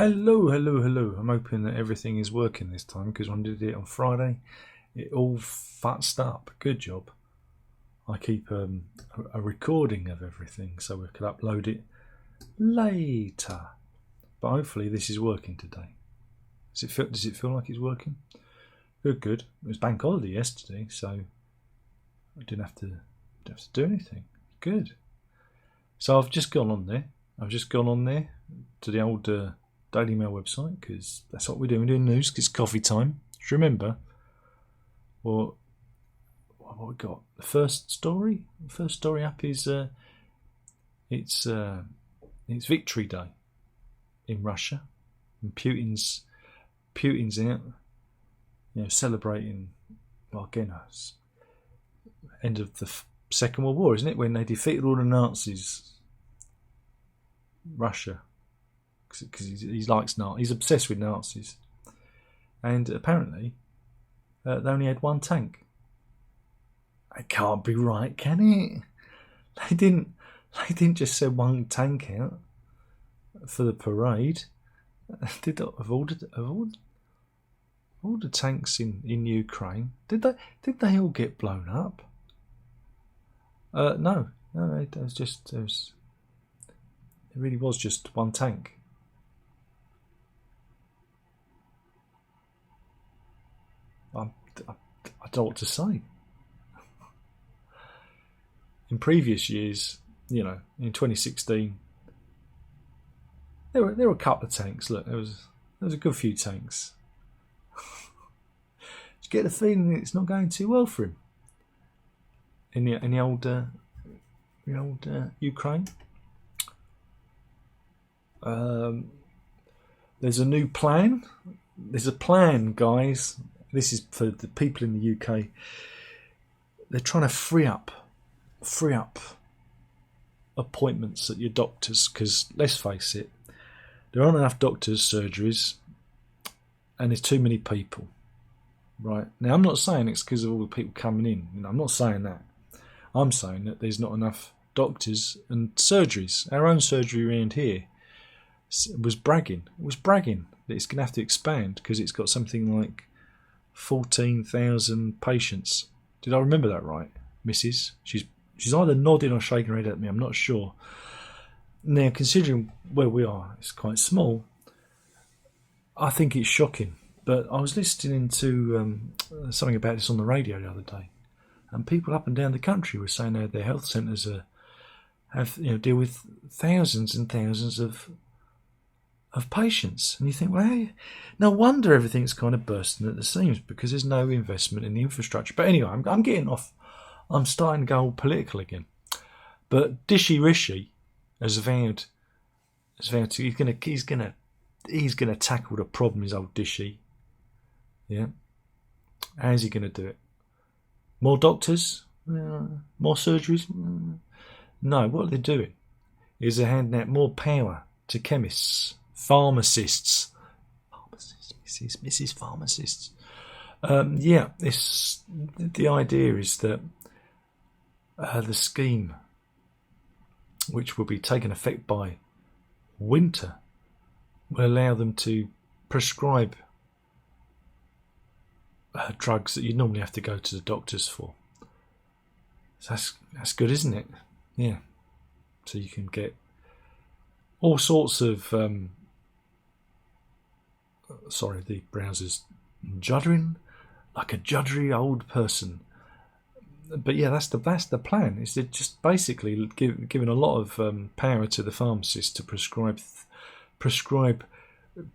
Hello, hello, hello. I'm hoping that everything is working this time because when I did it on Friday, it all futzed up. Good job. I keep a recording of everything so we could upload it later. But hopefully this is working today. Does it feel like it's working? Good, good. It was bank holiday yesterday, so I didn't have to do anything. Good. So I've just gone on there. To the old Daily Mail website because that's what we're doing. We're doing news because it's coffee time. Just remember, well, what we got? The first story up is it's Victory Day in Russia, and Putin's out, celebrating. Well, again, end of the Second World War, isn't it? When they defeated all the Nazis. Russia, because he's obsessed with Nazis, and apparently they only had one tank. It can't be right, can it? They didn't just send one tank out for the parade. Did of all the tanks in Ukraine? Did they all get blown up? No, it was. It really was just one tank. I don't know what to say. In previous years, in 2016, there were a couple of tanks. Look, there was a good few tanks. You get the feeling that it's not going too well for him in the old Ukraine. There's a new plan. There's a plan, guys. This is for the people in the UK. They're trying to free up appointments at your doctors because, let's face it, there aren't enough doctors, surgeries, and there's too many people. Right? Now, I'm not saying it's because of all the people coming in. I'm not saying that. I'm saying that there's not enough doctors and surgeries. Our own surgery around here was bragging that it's going to have to expand because it's got something like 14,000 patients. Did I remember that right, Mrs.? She's either nodding or shaking her head at me. I'm not sure. Now, considering where we are, it's quite small. I think it's shocking. But I was listening to something about this on the radio the other day, and people up and down the country were saying that their health centres deal with thousands and thousands of patients, and you think, well, hey, no wonder everything's kind of bursting at the seams because there's no investment in the infrastructure. But anyway, I'm getting off. I'm starting to go all political again. But Dishy Rishi has vowed to he's gonna tackle the problem. His old Dishy, yeah. How's he gonna do it? More doctors, more surgeries? No. What they're doing is they're handing out more power to chemists. Pharmacists, Mrs. Pharmacists. The idea is that the scheme, which will be taking effect by winter, will allow them to prescribe drugs that you normally have to go to the doctors for. So that's good, isn't it? Yeah. So you can get all sorts of sorry, the browser's juddering like a juddery old person. But yeah, that's the plan. Is it just basically giving a lot of power to the pharmacists to prescribe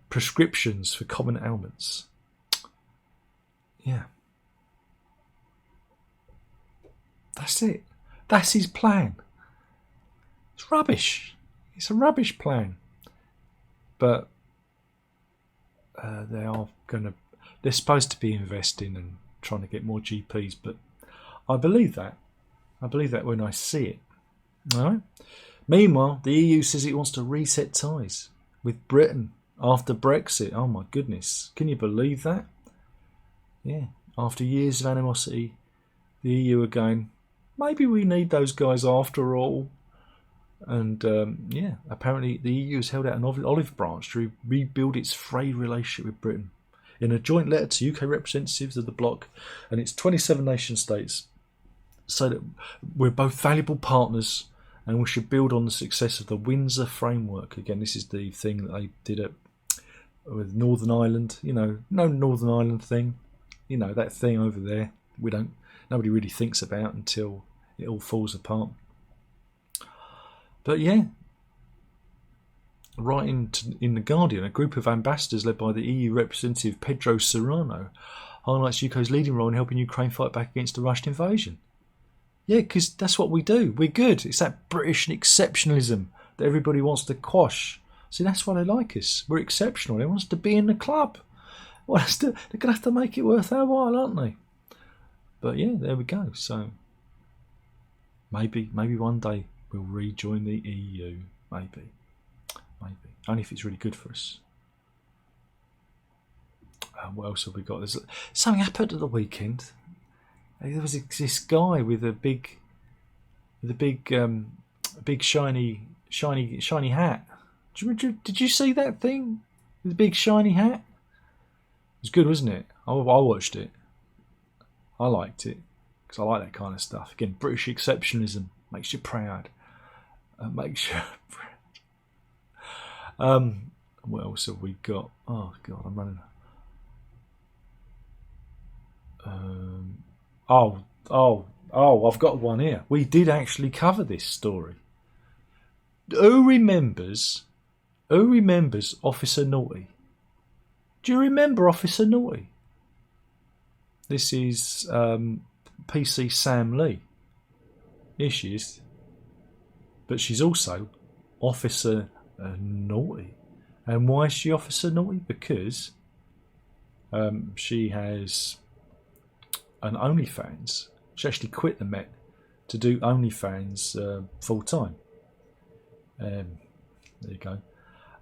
prescriptions for common ailments. Yeah, that's it. That's his plan. It's rubbish. It's a rubbish plan. But they're supposed to be investing and trying to get more GPs, but I believe that when I see it. All right. Meanwhile, the EU says it wants to reset ties with Britain after Brexit. Oh my goodness. Can you believe that? Yeah. After years of animosity, the EU are going, maybe we need those guys after all. And yeah, apparently the EU has held out an olive branch to rebuild its frayed relationship with Britain. In a joint letter to UK representatives of the bloc and its 27 nation states, so that we're both valuable partners and we should build on the success of the Windsor Framework. Again, this is the thing that they did with Northern Ireland. You know, no Northern Ireland thing. You know, that thing over there. Nobody really thinks about until it all falls apart. But yeah, writing in The Guardian, a group of ambassadors led by the EU representative Pedro Serrano highlights UK's leading role in helping Ukraine fight back against the Russian invasion. Yeah, because that's what we do. We're good. It's that British exceptionalism that everybody wants to quash. See, that's why they like us. We're exceptional. They want us to be in the club. Well, they're going to have to make it worth our while, aren't they? But yeah, there we go. So maybe one day we'll rejoin the EU. Maybe. Only if it's really good for us. What else have we got? There's something happened at the weekend. There was this guy with a big shiny hat. Did you see that thing with the big shiny hat? It was good, wasn't it? I watched it. I liked it because I like that kind of stuff. Again, British exceptionalism makes you proud. What else have we got? Oh God, I'm running. I've got one here. We did actually cover this story. Who remembers Officer Naughty? Do you remember Officer Naughty? This is PC Sam Lee. Here she is. But she's also Officer Naughty. And why is she Officer Naughty? Because she has an OnlyFans. She actually quit the Met to do OnlyFans full time. There you go.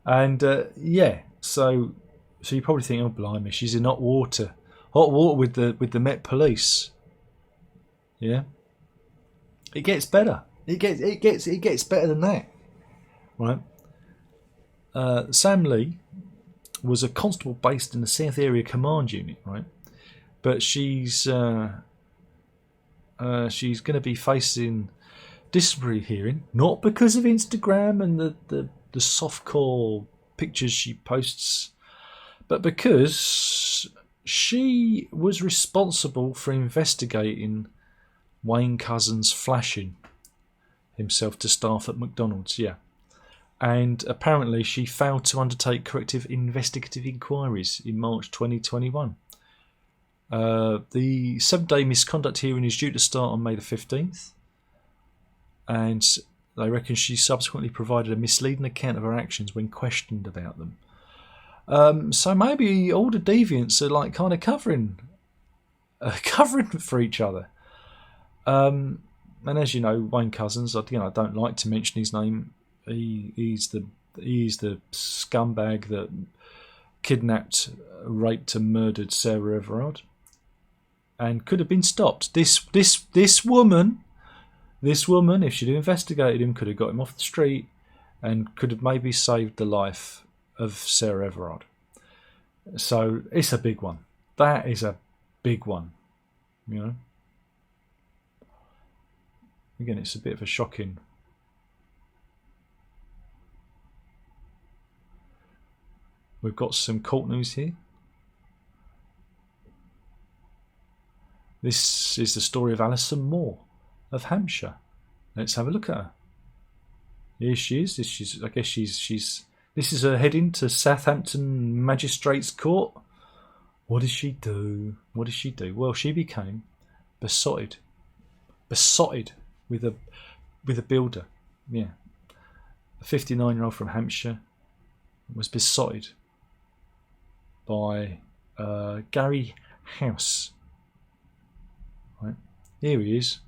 And yeah, so you probably think, oh blimey, she's in hot water with the Met Police. Yeah, it gets better. It gets better than that, right? Sam Lee was a constable based in the South Area Command Unit, right? But she's going to be facing disciplinary hearing, not because of Instagram and the softcore pictures she posts, but because she was responsible for investigating Wayne Couzens flashing himself to staff at McDonald's. Yeah. And apparently she failed to undertake corrective investigative inquiries in March 2021. The 7-day misconduct hearing is due to start on May the 15th. And they reckon she subsequently provided a misleading account of her actions when questioned about them. So maybe all the deviants are like kind of covering for each other. And as you know, Wayne Couzens, I don't like to mention his name. He's the scumbag that kidnapped, raped, and murdered Sarah Everard, and could have been stopped. This woman, if she'd investigated him, could have got him off the street, and could have maybe saved the life of Sarah Everard. So it's a big one. That is a big one, you know. Again, it's a bit of a shocking. We've got some court news here. This is the story of Alison Moore of Hampshire. Let's have a look at her. Here she is. This is her heading to Southampton Magistrates Court. What did she do? Well, she became besotted with a builder. Yeah, a 59-year-old from Hampshire was besotted by Gary House. Right. Here he is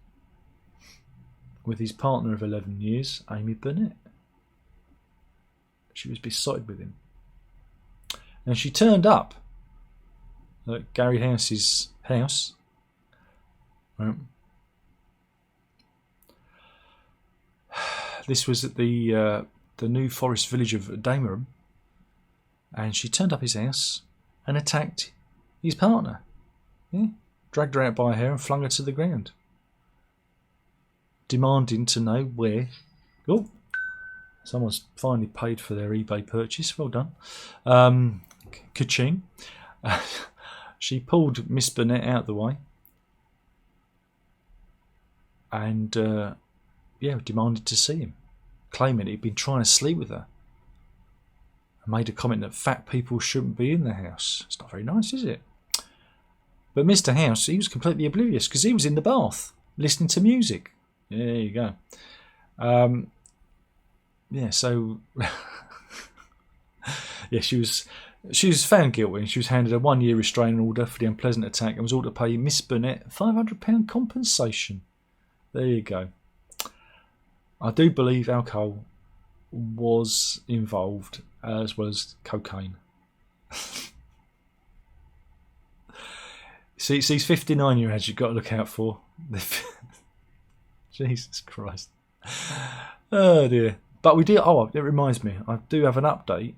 with his partner of 11 years, Amy Burnett. She was besotted with him. And she turned up at Gary House's house. Right. this was at the New Forest village of Damerum, and she turned up his house and attacked his partner. Yeah, dragged her out by her hair and flung her to the ground, demanding to know where. Oh, someone's finally paid for their eBay purchase. Well done. Ka-ching. She pulled Miss Burnett out of the way and demanded to see him, claiming he'd been trying to sleep with her, and made a comment that fat people shouldn't be in the house. It's not very nice, is it? But Mr. House, he was completely oblivious because he was in the bath listening to music. There you go. So she was found guilty, and she was handed a 1-year restraining order for the unpleasant attack and was ordered to pay Miss Burnett £500 compensation. There you go. I do believe alcohol was involved, as well as cocaine. See, it's these 59-year-olds you've got to look out for. Jesus Christ. Oh dear. But we did. Oh, it reminds me. I do have an update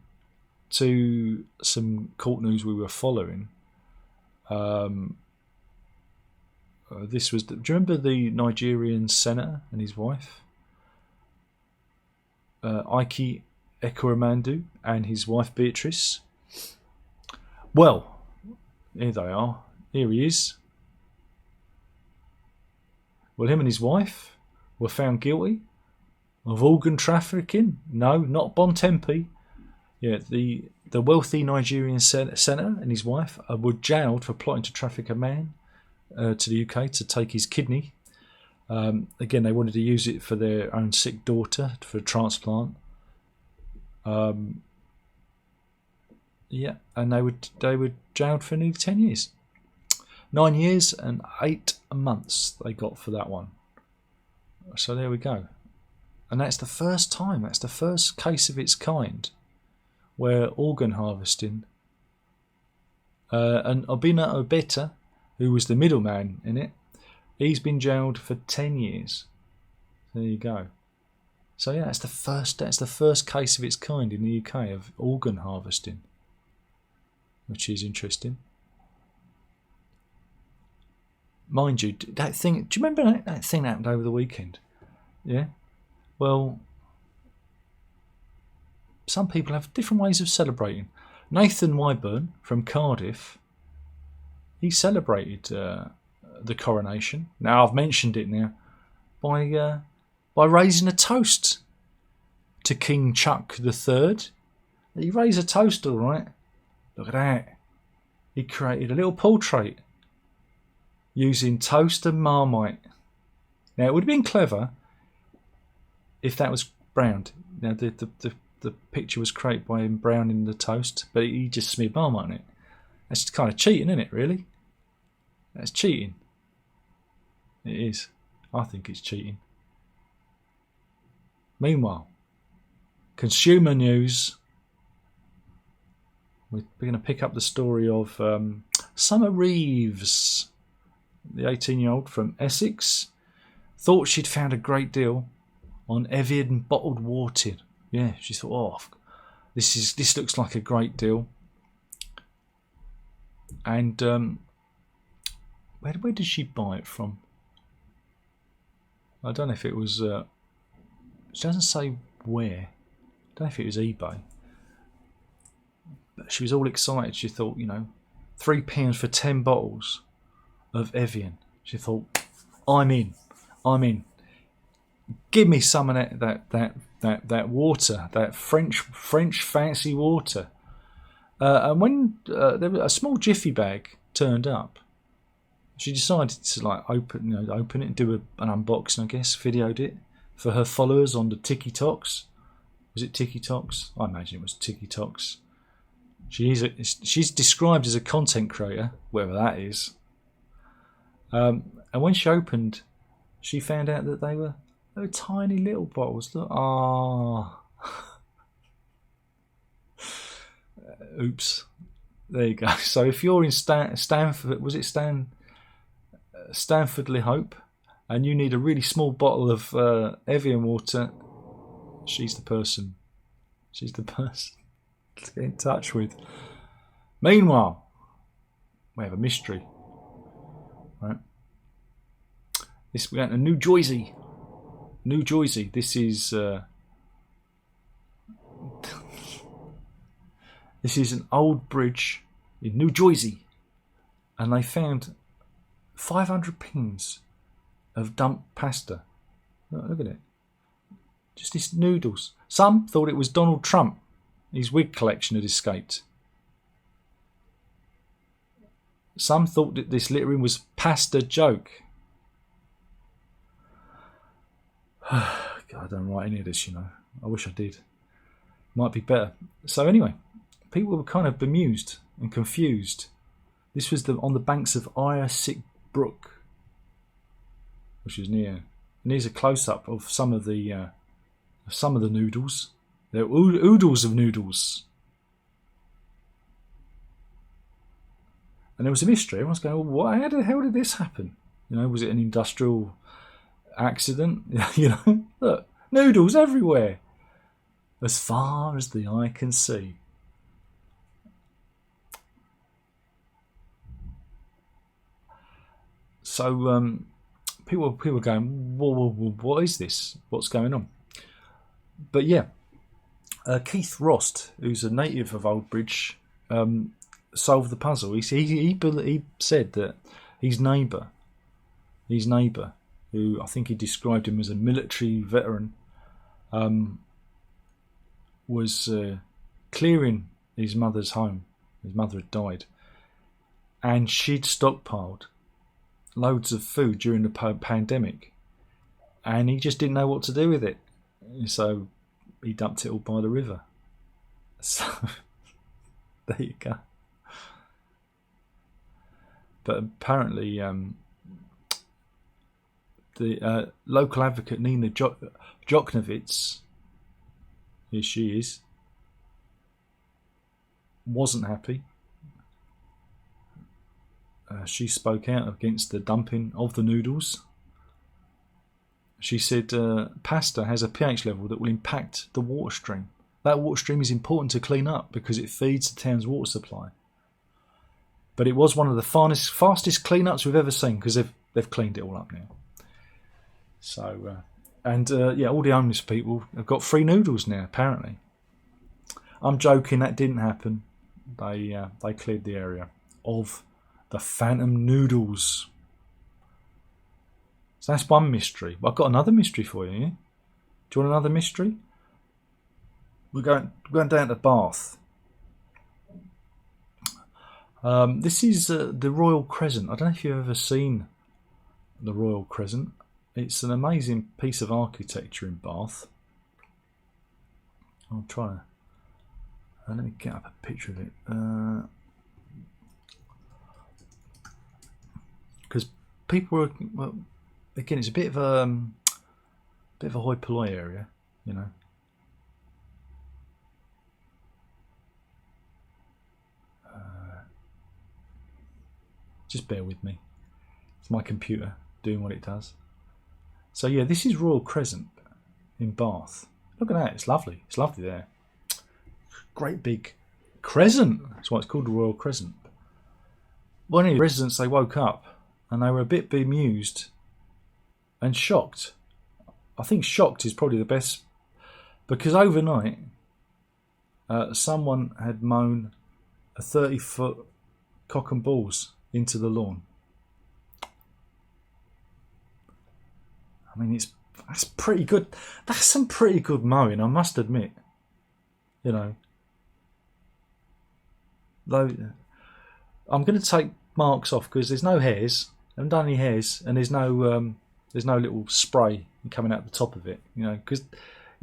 to some court news we were following. This was. Do you remember the Nigerian senator and his wife, Ike Ekweremandu, and his wife Beatrice? Well, here they are. Here he is. Well, him and his wife were found guilty of organ trafficking. No, not Bontempi. Yeah, the wealthy Nigerian senator and his wife were jailed for plotting to traffic a man to the UK to take his kidney. Again, they wanted to use it for their own sick daughter for a transplant. And they were jailed for nearly 10 years. 9 years and 8 months they got for that one. So there we go. And that's the first time, that's the first case of its kind where organ harvesting, and Obina Obeta, who was the middleman in it, he's been jailed for 10 years. There you go. So yeah, that's the first case of its kind in the UK of organ harvesting, which is interesting. Mind you, that thing. Do you remember that thing that happened over the weekend? Yeah. Well, some people have different ways of celebrating. Nathan Wyburn from Cardiff, he celebrated the coronation. Now I've mentioned it now by raising a toast to King Chuck III. He raised a toast, all right. Look at that. He created a little portrait using toast and Marmite. Now it would have been clever if that was browned. Now the picture was created by him browning the toast, but he just smeared Marmite on it. That's kind of cheating, isn't it, really? That's cheating. It is. I think it's cheating. Meanwhile, consumer news. We're going to pick up the story of Summer Reeves, the 18-year-old from Essex, thought she'd found a great deal on Evian bottled water. Yeah, she thought, oh, this looks like a great deal. And where did she buy it from? I don't know if it was. She doesn't say where. I don't know if it was eBay. But she was all excited. She thought, £3 for 10 bottles of Evian. She thought, I'm in. Give me some of that water, that French fancy water. And when there was a small jiffy bag turned up, she decided to open it and do an unboxing. I guess videoed it for her followers on the TikToks. Was it TikToks? I imagine it was TikToks. She's described as a content creator, whatever that is. And when she opened, she found out that they were tiny little bottles. Look, oops. There you go. So if you're in Stanford, was it Stanford Le Hope, and you need a really small bottle of Evian water, She's the person. She's the person to get in touch with. Meanwhile, we have a mystery. Right. This we're going to New Jersey. New Jersey. This is this is an old bridge in New Jersey, and they found 500 pins of dumped pasta. Look at it. Just these noodles. Some thought it was Donald Trump. His wig collection had escaped. Some thought that this littering was pasta joke. God, I don't write any of this, you know. I wish I did. Might be better. So anyway, people were kind of bemused and confused. This was on the banks of Sick Brook, which is near. And here's a close-up of some of the noodles. They're oodles of noodles. And there was a mystery. Everyone's going, well, how the hell did this happen? You know, was it an industrial accident? You know, look, noodles everywhere, as far as the eye can see. So people were going, whoa, what is this? What's going on? But yeah, Keith Rost, who's a native of Old Bridge, solved the puzzle. He said that his neighbour, who I think he described him as a military veteran, was clearing his mother's home. His mother had died, and she'd stockpiled loads of food during the pandemic, and he just didn't know what to do with it, so he dumped it all by the river. So there you go. But apparently the local advocate Nina Joknovitz, here she is, wasn't happy. She spoke out against the dumping of the noodles. She said pasta has a pH level that will impact the water stream. That water stream is important to clean up because it feeds the town's water supply. But it was one of the fastest clean-ups we've ever seen because they've cleaned it all up now. So, yeah, all the homeless people have got free noodles now, apparently. I'm joking, that didn't happen. They cleared the area of the phantom noodles. So that's one mystery. I've got another mystery for you. Yeah? Do you want another mystery? We're going down to Bath. This is the Royal Crescent. I don't know if you've ever seen the Royal Crescent. It's an amazing piece of architecture in Bath. I'll try to... let me get up a picture of it. Because people are... Well, again, it's a bit of a hoi polloi area, you know. Just bear with me. It's my computer doing what it does. So yeah, this is Royal Crescent in Bath. Look at that, it's lovely. It's lovely there. Great big crescent. That's why it's called the Royal Crescent. One of the residents, they woke up and they were a bit bemused and shocked. I think shocked is probably the best, because overnight someone had mown a 30-foot cock and balls into the lawn. I mean, that's pretty good. That's some pretty good mowing, I must admit. You know, though I'm going to take marks off because there's no hairs. I haven't done any hairs, and there's no little spray coming out the top of it. You know, because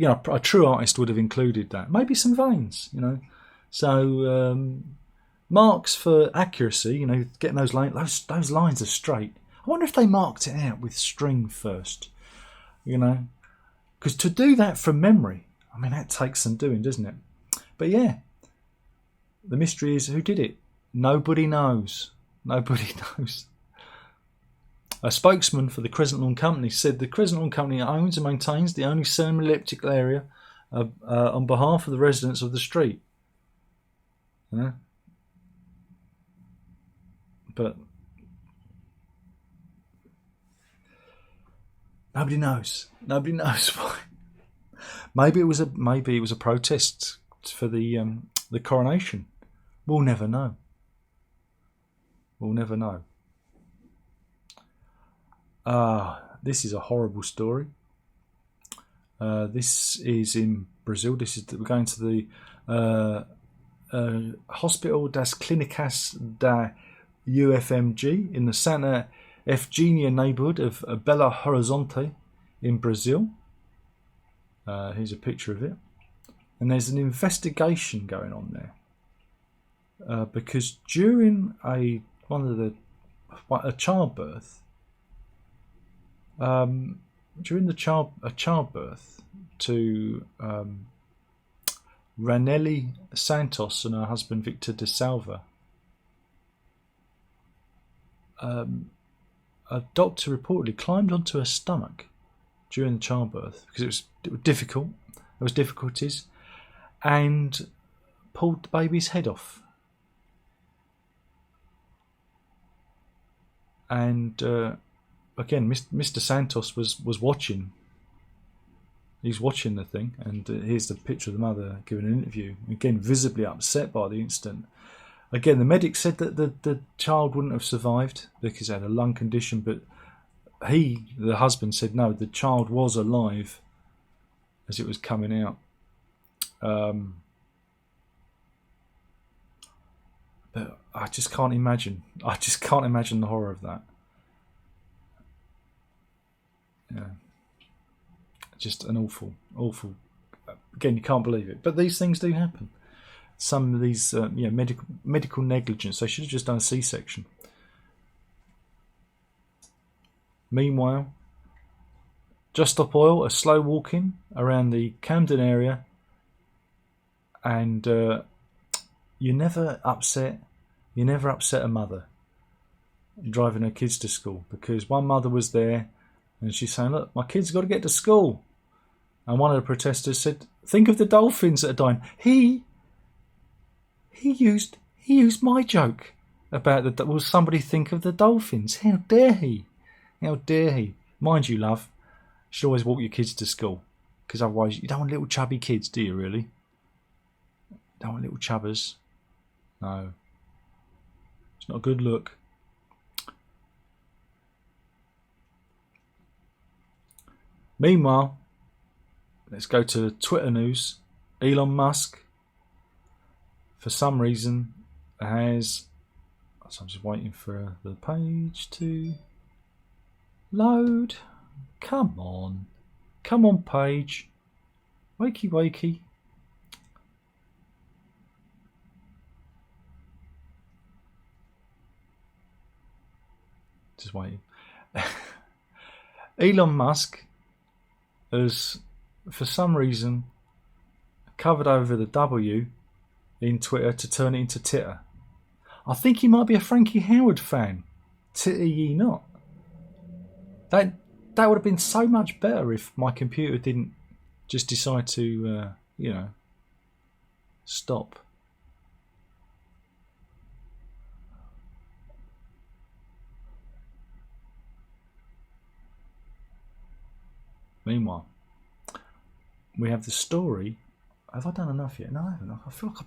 a true artist would have included that. Maybe some veins. You know, so. Marks for accuracy, you know, getting those lines. Those lines are straight. I wonder if they marked it out with string first, you know, because to do that from memory, I mean, that takes some doing, doesn't it? But yeah, the mystery is who did it. Nobody knows. Nobody knows. A spokesman for the Crescent Lawn Company said the Crescent Lawn Company owns and maintains the only semi-elliptical area on behalf of the residents of the street. Yeah? But nobody knows. Nobody knows why. Maybe it was a protest for the coronation. We'll never know. We'll never know. This is a horrible story. This is in Brazil. We're going to the Hospital das Clínicas da UFMG in the Santa Efigenia neighborhood of Belo Horizonte in Brazil. Here's a picture of it. And there's an investigation going on there. Because during a childbirth, a childbirth to Ranelli Santos and her husband Victor de Salva, a doctor reportedly climbed onto her stomach during the childbirth because it was difficult. There was difficulties, and pulled the baby's head off. And again, Mr. Santos was watching. He's watching the thing, and here's the picture of the mother giving an interview. Again, visibly upset by the incident. Again, the medic said that the child wouldn't have survived because it had a lung condition, but the husband, said no, the child was alive as it was coming out. But I just can't imagine. I just can't imagine the horror of that. Yeah. Just an awful. Again, you can't believe it. But these things do happen. Some of these, medical negligence. They should have just done a C-section. Meanwhile, Just Stop Oil are slow walking around the Camden area, and you never upset a mother driving her kids to school, because one mother was there and she's saying, look, my kids got to get to school, and one of the protesters said, think of the dolphins that are dying. He used my joke about will somebody think of the dolphins? How dare he? Mind you, love, you should always walk your kids to school, because otherwise you don't want little chubby kids, do you really? Don't want little chubbers. No. It's not a good look. Meanwhile, let's go to Twitter news. Elon Musk, for some reason, has... So I'm just waiting for the page to load. Come on, page. Wakey. Just waiting. Elon Musk has, for some reason, covered over the W in Twitter to turn it into Titter. I think he might be a Frankie Howard fan. Titter ye not. That would have been so much better if my computer didn't just decide to, stop. Meanwhile, we have the story. Have I done enough yet? No, I haven't. I feel like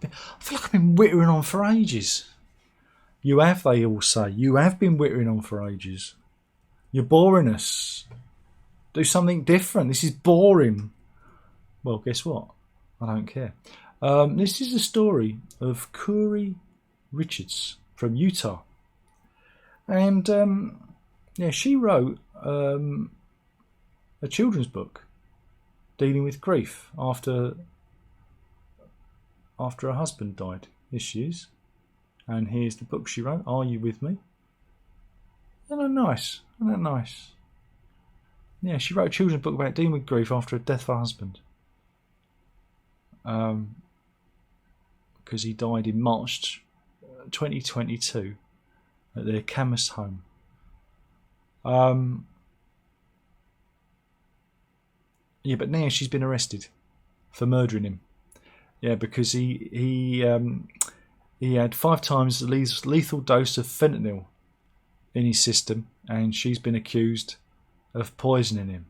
I've been whittering on for ages. You have, they all say. You have been whittering on for ages. You're boring us. Do something different. This is boring. Well, guess what? I don't care. This is the story of Corey Richards from Utah. And, she wrote a children's book dealing with grief after her husband died. Here she is. And here's the book she wrote, Are You With Me? Isn't that nice? Yeah, she wrote a children's book about dealing with grief after a death of her husband. Because he died in March 2022 at their Camas home. Yeah, but now she's been arrested for murdering him. Yeah, because he had 5 times the lethal dose of fentanyl in his system, and she's been accused of poisoning him,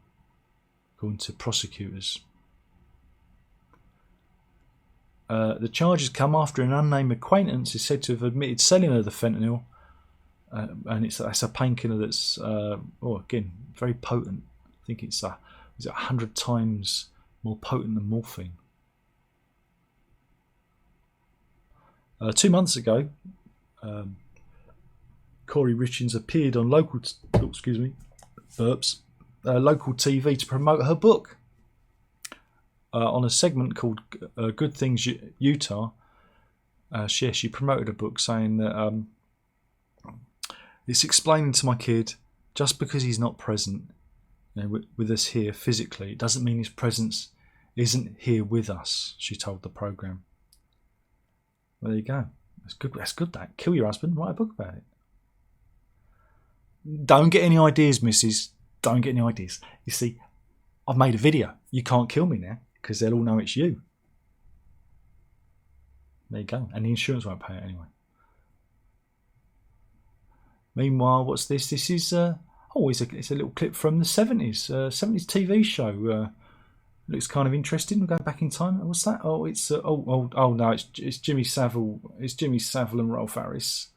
according to prosecutors. The charges come after an unnamed acquaintance is said to have admitted selling her the fentanyl, and that's a painkiller that's again very potent. I think it's 100 times more potent than morphine. 2 months ago, Corey Richins appeared on local TV to promote her book. On a segment called Good Things Utah, she promoted a book saying that it's explaining to my kid, just because he's not present with us here physically, it doesn't mean his presence isn't here with us, she told the programme. Well, there you go. That's good, that. Kill your husband, write a book about it. Don't get any ideas, missus. Don't get any ideas. You see, I've made a video. You can't kill me now, because they'll all know it's you. There you go. And the insurance won't pay it anyway. Meanwhile, what's this? This is it's a little clip from the 70s. 70s TV show. Looks kind of interesting. We're going back in time. What's that? Oh, it's no, it's Jimmy Savile. It's Jimmy Savile and Rolf Harris.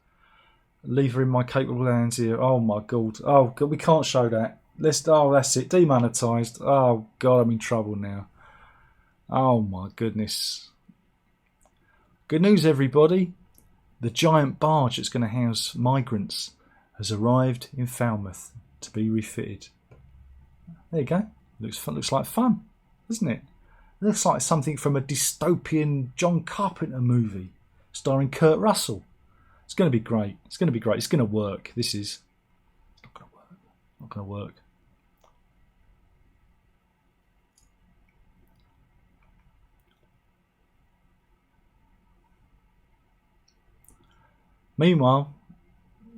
Leave her in my capable hands here. Oh my god. Oh god, we can't show that. That's it. Demonetised. Oh god, I'm in trouble now. Oh my goodness. Good news, everybody. The giant barge that's going to house migrants has arrived in Falmouth to be refitted. There you go. Looks like fun, doesn't it? It looks like something from a dystopian John Carpenter movie starring Kurt Russell. It's going to be great. It's going to work. This is not going to work. Meanwhile,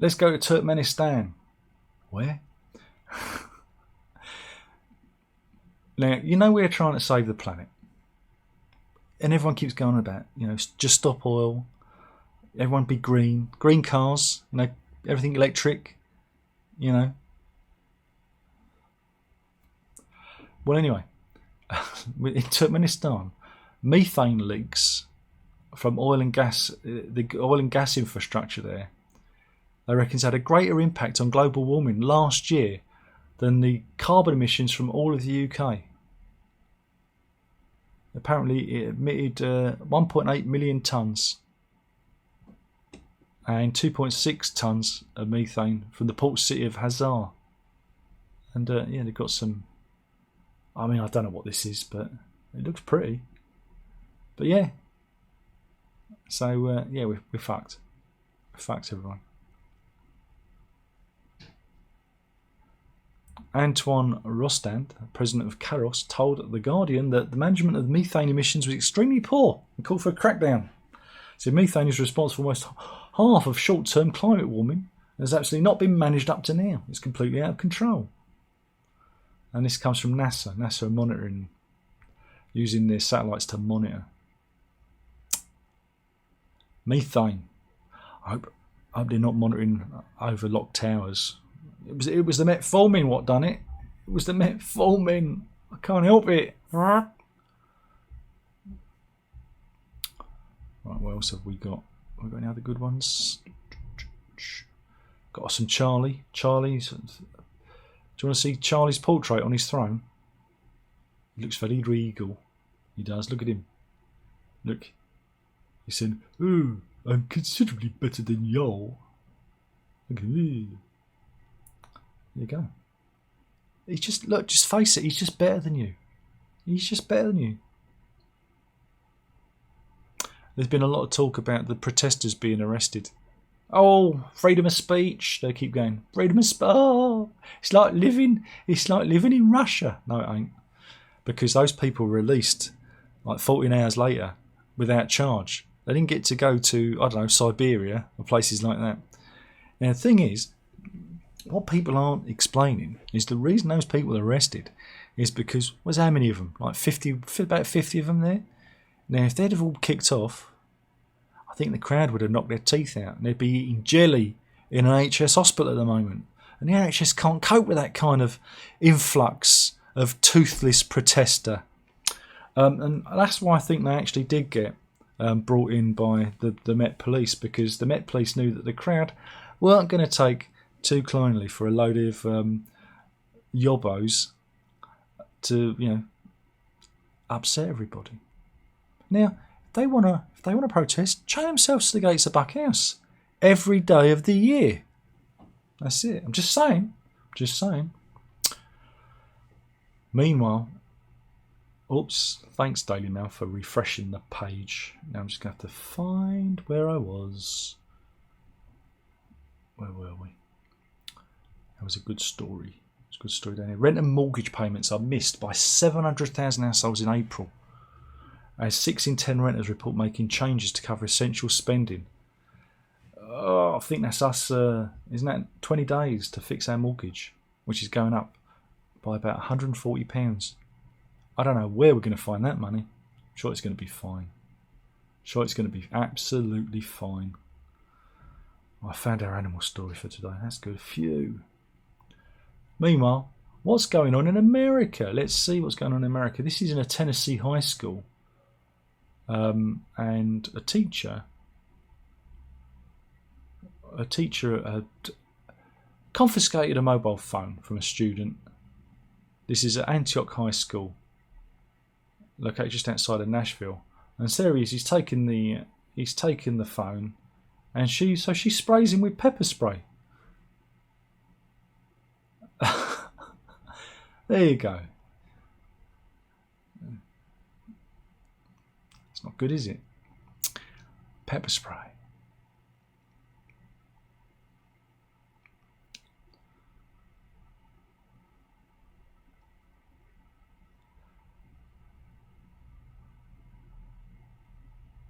let's go to Turkmenistan. Where? Now, we're trying to save the planet. And everyone keeps going on about, just stop oil. Everyone be green. Green cars, everything electric, Well, anyway, in Turkmenistan, methane leaks from oil and gas, the oil and gas infrastructure there, they reckon it's had a greater impact on global warming last year than the carbon emissions from all of the UK. Apparently it emitted 1.8 million tonnes and 2.6 tonnes of methane from the port city of Hazar. And they've got some, I don't know what this is, but it looks pretty. But yeah. So we're fucked. We're fucked, everyone. Antoine Rostand, president of Caros, told The Guardian that the management of methane emissions was extremely poor and called for a crackdown. So methane is responsible for almost half of short-term climate warming and has absolutely not been managed up to now. It's completely out of control. And this comes from NASA. NASA are monitoring, using their satellites to monitor methane. I hope they're not monitoring over locked towers. It was the metformin what done it. It was the metformin. I can't help it. Right, what else have we got? Have we got any other good ones? Got some Charlie. Charlie's. Do you want to see Charlie's portrait on his throne? He looks very regal. He does. Look at him. Look. He said, "Oh, I'm considerably better than y'all." Look at me. There you go. He's just face it. He's just better than you. He's just better than you. There's been a lot of talk about the protesters being arrested. Oh, freedom of speech. They keep going. Freedom of speech. Oh, it's like living in Russia. No, it ain't. Because those people were released like 14 hours later without charge. They didn't get to go to, Siberia or places like that. Now, the thing is, what people aren't explaining is the reason those people are arrested is because, how many of them? Like 50, about 50 of them there. Now, if they'd have all kicked off, I think the crowd would have knocked their teeth out and they'd be eating jelly in an NHS hospital at the moment. And the NHS can't cope with that kind of influx of toothless protester. And that's why I think they actually did get brought in by the Met Police, because the Met Police knew that the crowd weren't going to take too kindly for a load of yobbos to, upset everybody. Now, if they want to protest, chain themselves to the gates of Buck House every day of the year. That's it. I'm just saying. Meanwhile, thanks Daily Mail for refreshing the page. Now I'm just going to have to find where I was. Where were we? That was a good story. It's a good story down here. Rent and mortgage payments are missed by 700,000 households in April, as 6 in 10 renters report making changes to cover essential spending. Oh, I think that's us, isn't that 20 days to fix our mortgage, which is going up by about £140. I don't know where we're going to find that money. I'm sure it's going to be fine. Sure it's going to be absolutely fine. I found our animal story for today. That's good. Phew. Meanwhile, what's going on in America? Let's see what's going on in America. This is in a Tennessee high school. And a teacher had confiscated a mobile phone from a student. This is at Antioch High School, located just outside of Nashville. And so he's taken the phone, and she sprays him with pepper spray. There you go. It's not good, is it? Pepper spray.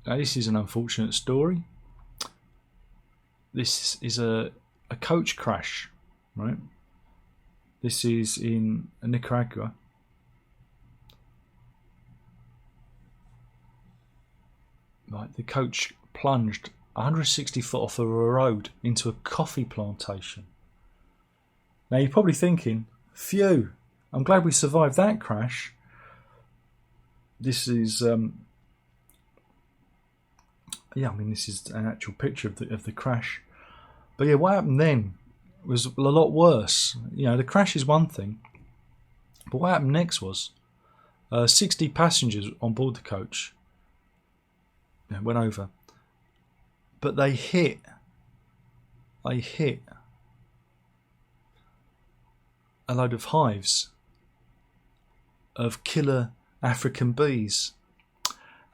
Now, this is an unfortunate story. This is a coach crash, right? This is in Nicaragua. Right, the coach plunged 160 foot off of a road into a coffee plantation. Now, you're probably thinking, phew, I'm glad we survived that crash. This is... this is an actual picture of the crash. But yeah, what happened then was a lot worse. The crash is one thing, but what happened next was 60 passengers on board the coach went over, but they hit a load of hives of killer African bees,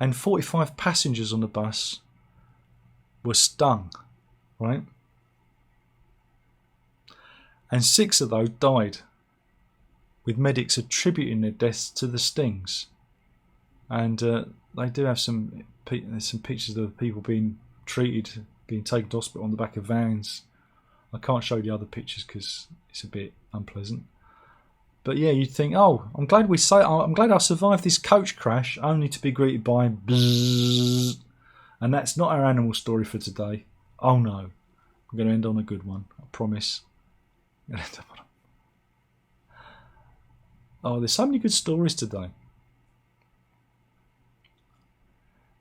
and 45 passengers on the bus were stung, right? And 6 of those died, with medics attributing their deaths to the stings. And they do have some pictures of people being treated, being taken to hospital on the back of vans. I can't show the other pictures because it's a bit unpleasant. But yeah, you'd think, oh, I'm glad I survived this coach crash, only to be greeted by bzzz. And that's not our animal story for today. Oh no, we're going to end on a good one, I promise. Oh, there's so many good stories today.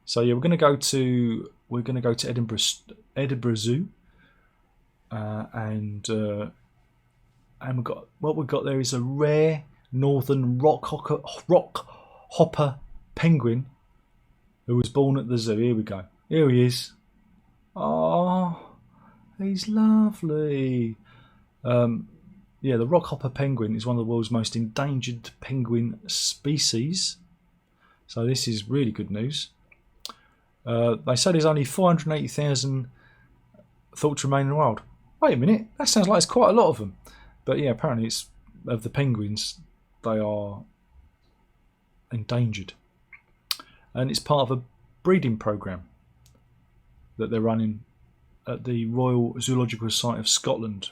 So yeah, we're going to go to Edinburgh Zoo, and we've got there is a rare northern rock hopper penguin who was born at the zoo. Here we go. Here he is. Oh, he's lovely. The rockhopper penguin is one of the world's most endangered penguin species. So this is really good news. They say there's only 480,000 thought to remain in the wild. Wait a minute, that sounds like it's quite a lot of them. But yeah, apparently it's of the penguins, they are endangered. And it's part of a breeding programme that they're running at the Royal Zoological Society of Scotland.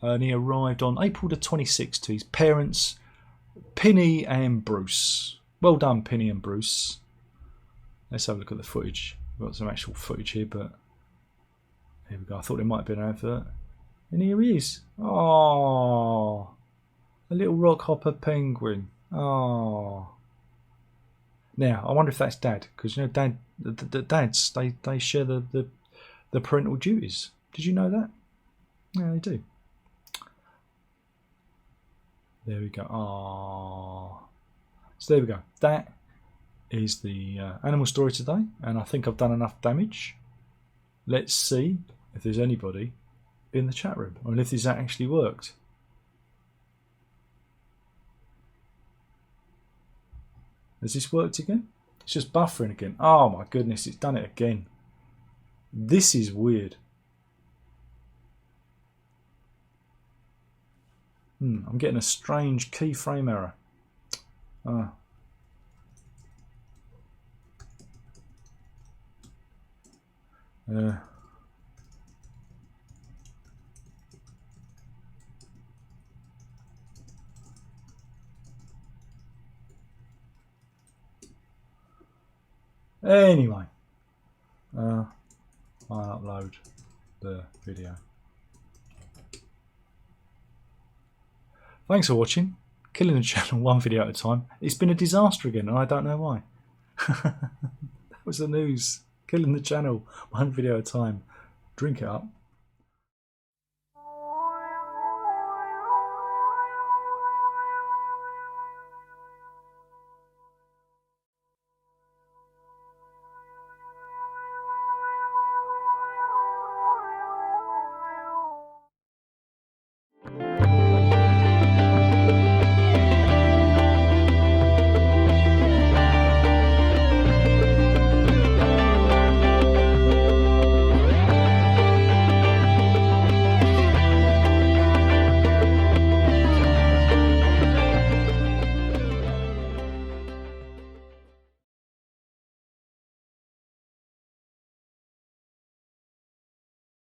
and he arrived on April the 26th to his parents, Pinny and Bruce. Well done, Pinny and Bruce. Let's have a look at the footage. We've got some actual footage here, but here we go. I thought there might have been an advert. And here he is. Oh, a little rockhopper penguin. Oh. Now, I wonder if that's Dad, because you know, the dads they share the parental duties. Did you know that? Yeah, they do. There we go. Oh. So there we go. That is the animal story today, and I think I've done enough damage. Let's see if there's anybody in the chat room, or if this actually worked. Has this worked again? It's just buffering again. Oh my goodness, it's done it again. This is weird. I'm getting a strange keyframe error. Anyway, I'll upload the video. Thanks for watching. Killing the channel one video at a time. It's been a disaster again, and I don't know why. That was the news. Killing the channel one video at a time. Drink it up.